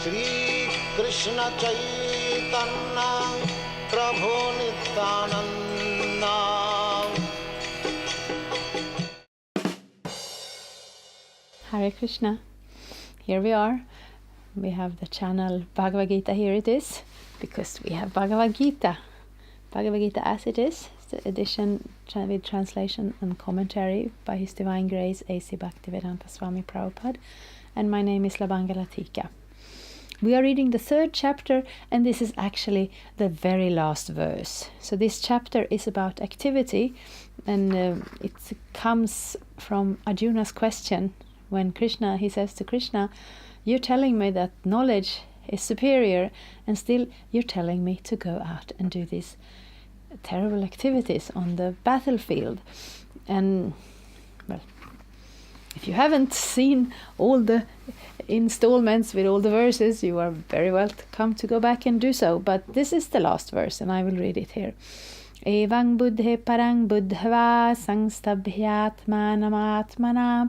Shri Krishna Chaitanya Prabhu Nityananda. Hare Krishna. Here we are. We have the channel Bhagavad-gita. Here it is, because we have Bhagavad-gita. Bhagavad-gita as it is, the edition with translation and commentary by His Divine Grace A.C. Bhaktivedanta Swami Prabhupada. And my name is Labangala Tika. We are reading the 3rd chapter, and this is actually the very last verse. So this chapter is about activity, and it comes from Arjuna's question. When Krishna, he says to Krishna, you're telling me that knowledge is superior, and still you're telling me to go out and do these terrible activities on the battlefield. And, well, if you haven't seen all the installments with all the verses, you are very welcome to go back and do so. But this is the last verse, and I will read it here. Evang buddhe parang buddhava sangstabhyatmanam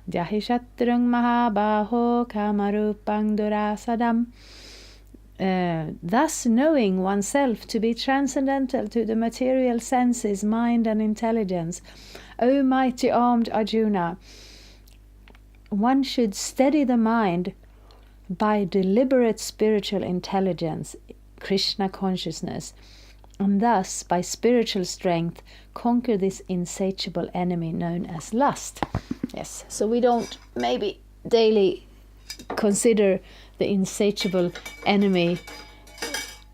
Jahishatrang mahabaho kamarupang durasadam. Thus knowing oneself to be transcendental to the material senses, mind and intelligence, O mighty armed Arjuna, one should steady the mind by deliberate spiritual intelligence, Krishna consciousness, and thus by spiritual strength conquer this insatiable enemy known as lust. Yes, so we don't maybe daily consider the insatiable enemy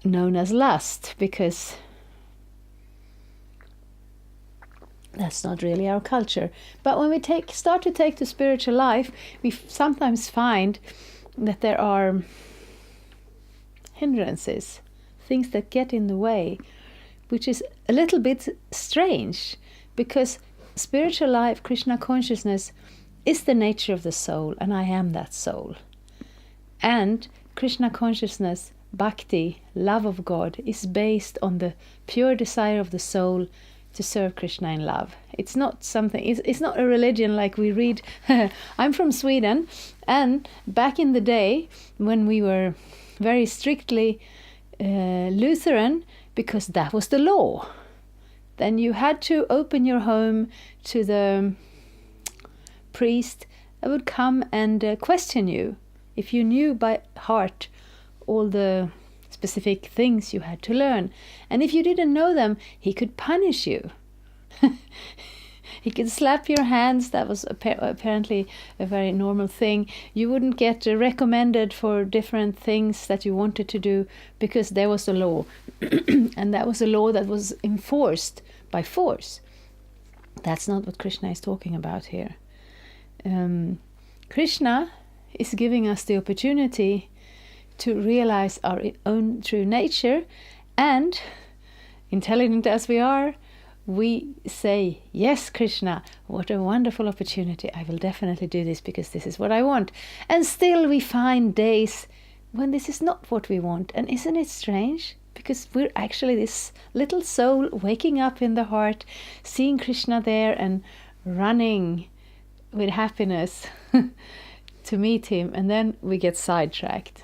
known as lust, because that's not really our culture. But when we start to take to spiritual life, we sometimes find that there are hindrances, things that get in the way, which is a little bit strange, because spiritual life, Krishna consciousness, is the nature of the soul, and I am that soul. And Krishna consciousness, bhakti, love of God, is based on the pure desire of the soul to serve Krishna in love. It's not something, it's not a religion like we read. I'm from Sweden, and back in the day when we were very strictly Lutheran, because that was the law, then you had to open your home to the priest that would come and question you. If you knew by heart all the specific things you had to learn. And if you didn't know them, he could punish you. He could slap your hands. That was apparently a very normal thing. You wouldn't get recommended for different things that you wanted to do, because there was a law. And that was a law that was enforced by force. That's not what Krishna is talking about here. Krishna is giving us the opportunity to realize our own true nature, and intelligent as we are, we say, yes, Krishna, what a wonderful opportunity. I will definitely do this because this is what I want. And still we find days when this is not what we want. And isn't it strange? Because we're actually this little soul waking up in the heart, seeing Krishna there and running with happiness to meet him. And then we get sidetracked.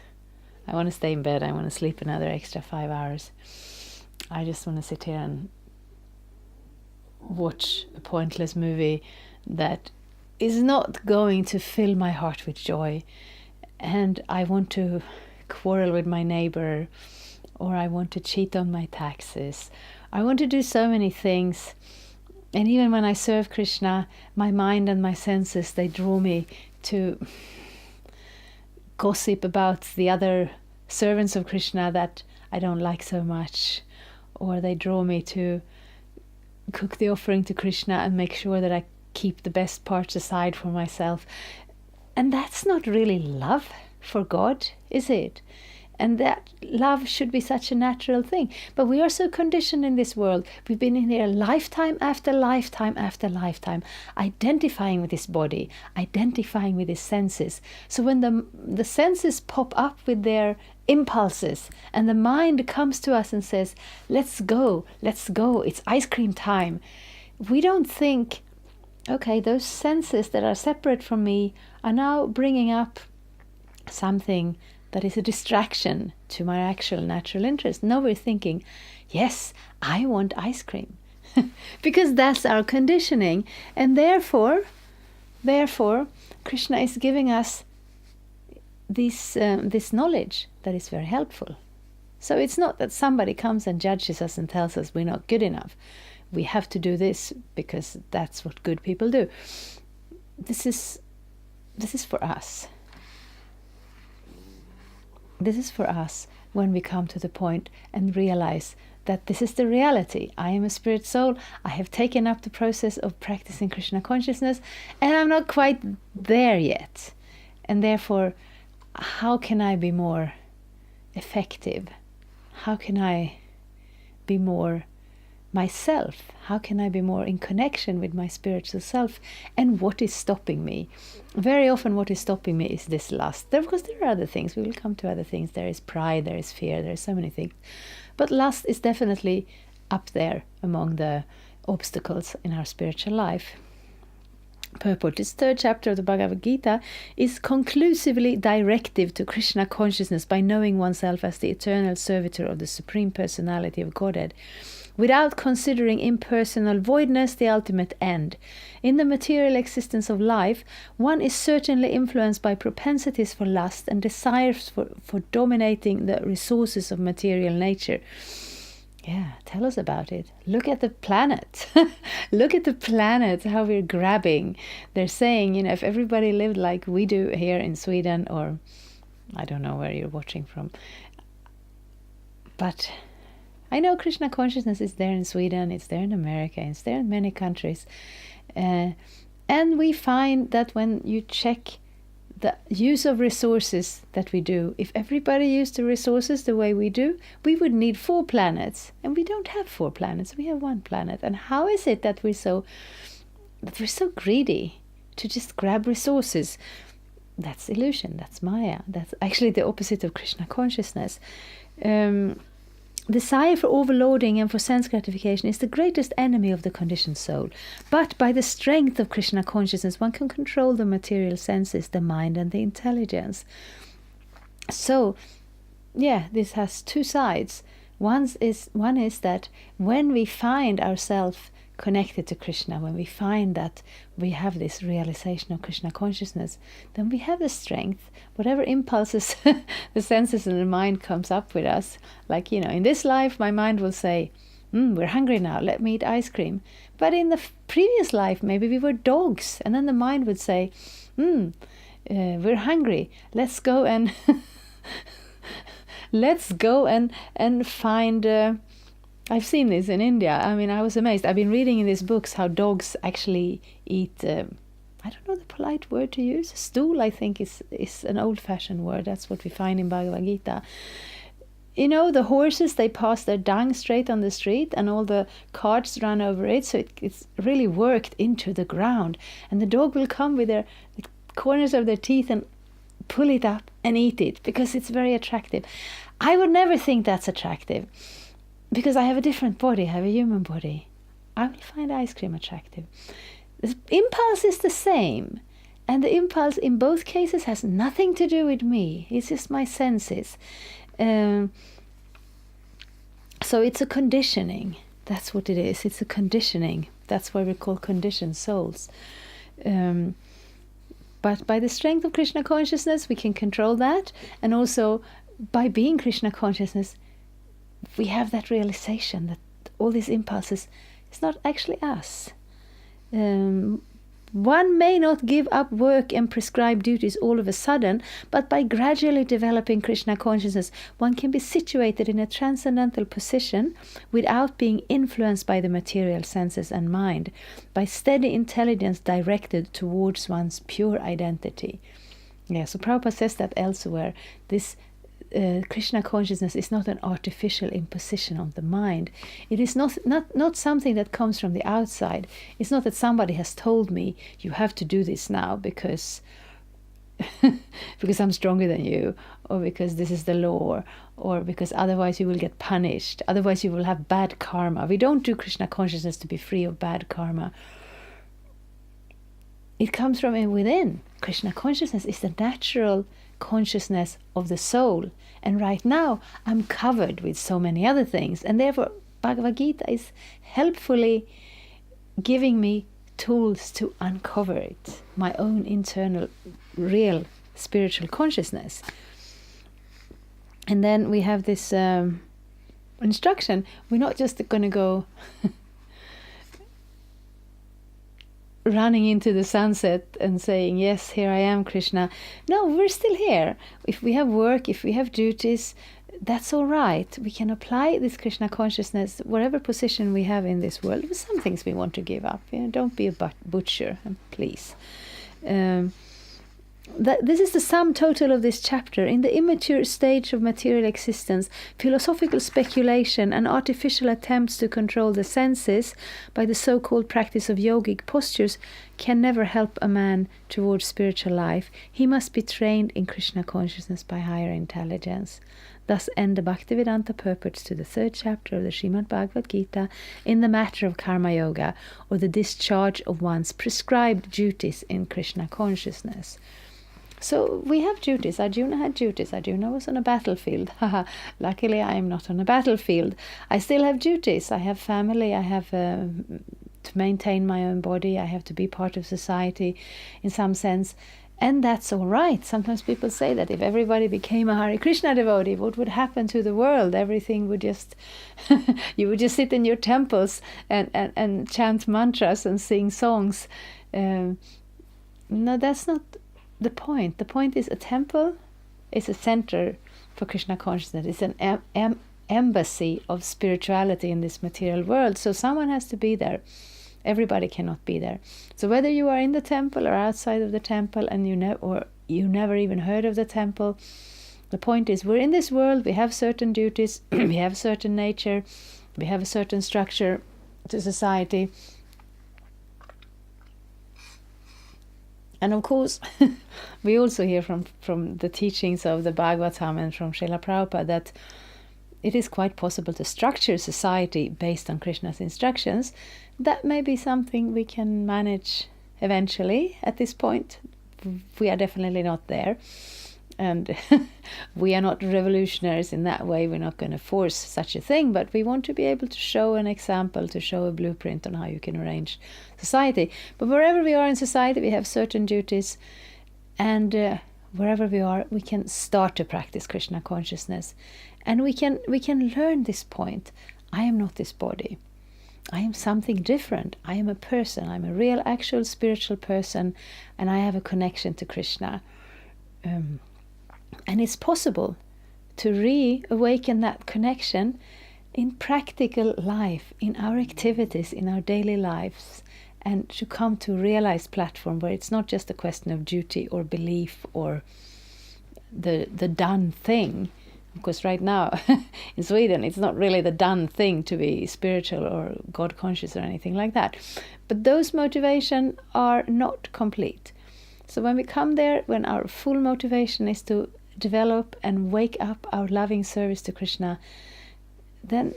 I want to stay in bed. I want to sleep another extra 5 hours. I just want to sit here and watch a pointless movie that is not going to fill my heart with joy. And I want to quarrel with my neighbor, or I want to cheat on my taxes. I want to do so many things. And even when I serve Krishna, my mind and my senses, they draw me to gossip about the other servants of Krishna that I don't like so much, or they draw me to cook the offering to Krishna and make sure that I keep the best parts aside for myself. And that's not really love for God, is it? And that love should be such a natural thing. But we are so conditioned in this world. We've been in here lifetime after lifetime after lifetime, identifying with this body, identifying with these senses. So when the senses pop up with their impulses, and the mind comes to us and says, let's go, it's ice cream time. We don't think, okay, those senses that are separate from me are now bringing up something that is a distraction to my actual natural interest. No, we're thinking, yes, I want ice cream. Because that's our conditioning. And therefore, Krishna is giving us this knowledge that is very helpful. So it's not that somebody comes and judges us and tells us we're not good enough. We have to do this because that's what good people do. This is for us. This is for us when we come to the point and realize that this is the reality. I am a spirit soul. I have taken up the process of practicing Krishna consciousness, and I'm not quite there yet. And therefore, how can I be more effective? How can I be more myself? How can I be more in connection with my spiritual self? And what is stopping me? Very often what is stopping me is this lust. Of course, there are other things. We will come to other things. There is pride, there is fear, there are so many things. But lust is definitely up there among the obstacles in our spiritual life. Purport. This third chapter of the Bhagavad-gita is conclusively directive to Krishna consciousness by knowing oneself as the eternal servitor of the Supreme Personality of Godhead, without considering impersonal voidness the ultimate end. In the material existence of life, one is certainly influenced by propensities for lust and desires for dominating the resources of material nature. Yeah, tell us about it. Look at the planet. Look at the planet, how we're grabbing. They're saying, if everybody lived like we do here in Sweden, or I don't know where you're watching from. But I know Krishna consciousness is there in Sweden, it's there in America, it's there in many countries. And we find that when you check the use of resources that we do, if everybody used the resources the way we do, we would need 4 planets. And we don't have 4 planets, we have 1 planet. And how is it that we're so greedy to just grab resources? That's illusion, that's Maya. That's actually the opposite of Krishna consciousness. Desire for overloading and for sense gratification is the greatest enemy of the conditioned soul. But by the strength of Krishna consciousness, one can control the material senses, the mind and the intelligence. So, this has 2 sides. One is that when we find ourselves connected to Krishna, when we find that we have this realization of Krishna consciousness, then we have the strength, whatever impulses the senses and the mind comes up with us. Like, in this life, my mind will say, we're hungry now, let me eat ice cream. But in the previous life, maybe we were dogs. And then the mind would say, we're hungry, let's go and find... I've seen this in India. I mean, I was amazed. I've been reading in these books how dogs actually eat, I don't know the polite word to use. Stool, I think, is an old-fashioned word. That's what we find in Bhagavad-gita. The horses, they pass their dung straight on the street and all the carts run over it. So it's really worked into the ground. And the dog will come with the corners of their teeth and pull it up and eat it because it's very attractive. I would never think that's attractive. Because I have a different body, I have a human body. I will find ice cream attractive. The impulse is the same. And the impulse in both cases has nothing to do with me. It's just my senses. So it's a conditioning. That's what it is. It's a conditioning. That's why we call conditioned souls. But by the strength of Krishna consciousness, we can control that. And also, by being Krishna consciousness, we have that realization that all these impulses is not actually us. One may not give up work and prescribed duties all of a sudden, but by gradually developing Krishna consciousness, one can be situated in a transcendental position without being influenced by the material senses and mind, by steady intelligence directed towards one's pure identity. So Prabhupada says that elsewhere, this Krishna consciousness is not an artificial imposition of the mind. It is not something that comes from the outside. It's not that somebody has told me, you have to do this now because I'm stronger than you, or because this is the law, or because otherwise you will get punished, otherwise you will have bad karma. We don't do Krishna consciousness to be free of bad karma. It comes from within. Krishna consciousness is the natural consciousness of the soul. And right now I'm covered with so many other things, and therefore Bhagavad-gita is helpfully giving me tools to uncover it, my own internal real spiritual consciousness. And then we have this instruction. We're not just going to go running into the sunset and saying, yes, here I am, Krishna. No, we're still here. If we have work, if we have duties, that's all right. We can apply this Krishna consciousness, whatever position we have in this world. With some things we want to give up. Don't be a butcher, please. This is the sum total of this chapter. In the immature stage of material existence, philosophical speculation and artificial attempts to control the senses by the so-called practice of yogic postures can never help a man towards spiritual life. He must be trained in Krishna consciousness by higher intelligence. Thus end the Bhaktivedanta purports to the 3rd chapter of the Srimad Bhagavad-gita in the matter of karma yoga, or the discharge of one's prescribed duties in Krishna consciousness. So we have duties. Arjuna had duties. Arjuna was on a battlefield. Luckily I am not on a battlefield. I still have duties. I have family. I have to maintain my own body. I have to be part of society in some sense. And that's all right. Sometimes people say that if everybody became a Hare Krishna devotee, what would happen to the world? Everything would just... you would just sit in your temples and chant mantras and sing songs. No, that's not the point. The point is a temple is a center for Krishna consciousness. It's an embassy of spirituality in this material world. So someone has to be there. Everybody cannot be there. So whether you are in the temple or outside of the temple and you never even heard of the temple, the point is we're in this world, we have certain duties, we have certain nature, we have a certain structure to society. And of course, we also hear from the teachings of the Bhagavatam and from Srila Prabhupada that it is quite possible to structure society based on Krishna's instructions. That may be something we can manage eventually. At this point, we are definitely not there. And we are not revolutionaries in that way. We're not going to force such a thing, but we want to be able to show an example, to show a blueprint on how you can arrange society. But wherever we are in society, we have certain duties. And wherever we are, we can start to practice Krishna consciousness. And we can learn this point. I am not this body. I am something different. I am a person. I'm a real, actual spiritual person, and I have a connection to Krishna. And it's possible to reawaken that connection in practical life, in our activities, in our daily lives, and to come to a realized platform where it's not just a question of duty or belief or the done thing. Because right now in Sweden, it's not really the done thing to be spiritual or God conscious or anything like that. But those motivations are not complete. So when we come there, when our full motivation is to develop and wake up our loving service to Krishna, then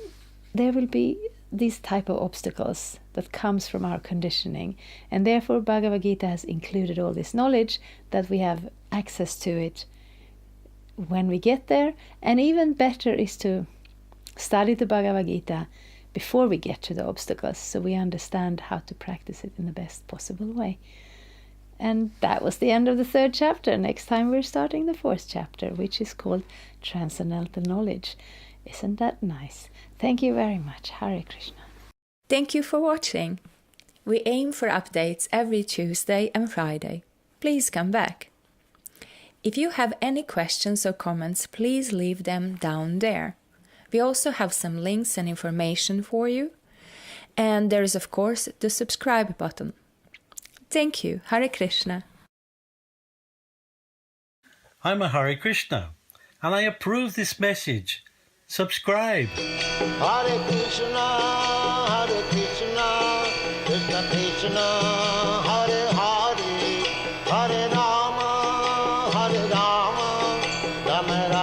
there will be these type of obstacles that comes from our conditioning. And therefore Bhagavad-gita has included all this knowledge that we have access to it when we get there. And even better is to study the Bhagavad-gita before we get to the obstacles, so we understand how to practice it in the best possible way. And that was the end of the 3rd chapter. Next time we're starting the 4th chapter, which is called Transcendental Knowledge. Isn't that nice? Thank you very much. Hare Krishna. Thank you for watching. We aim for updates every Tuesday and Friday. Please come back. If you have any questions or comments, please leave them down there. We also have some links and information for you. And there is, of course, the subscribe button. Thank you. Hare Krishna. I'm a Hare Krishna, and I approve this message. Subscribe. Hare Krishna, Krishna Krishna, Hare Hare, Hare Rama, Rama Rama.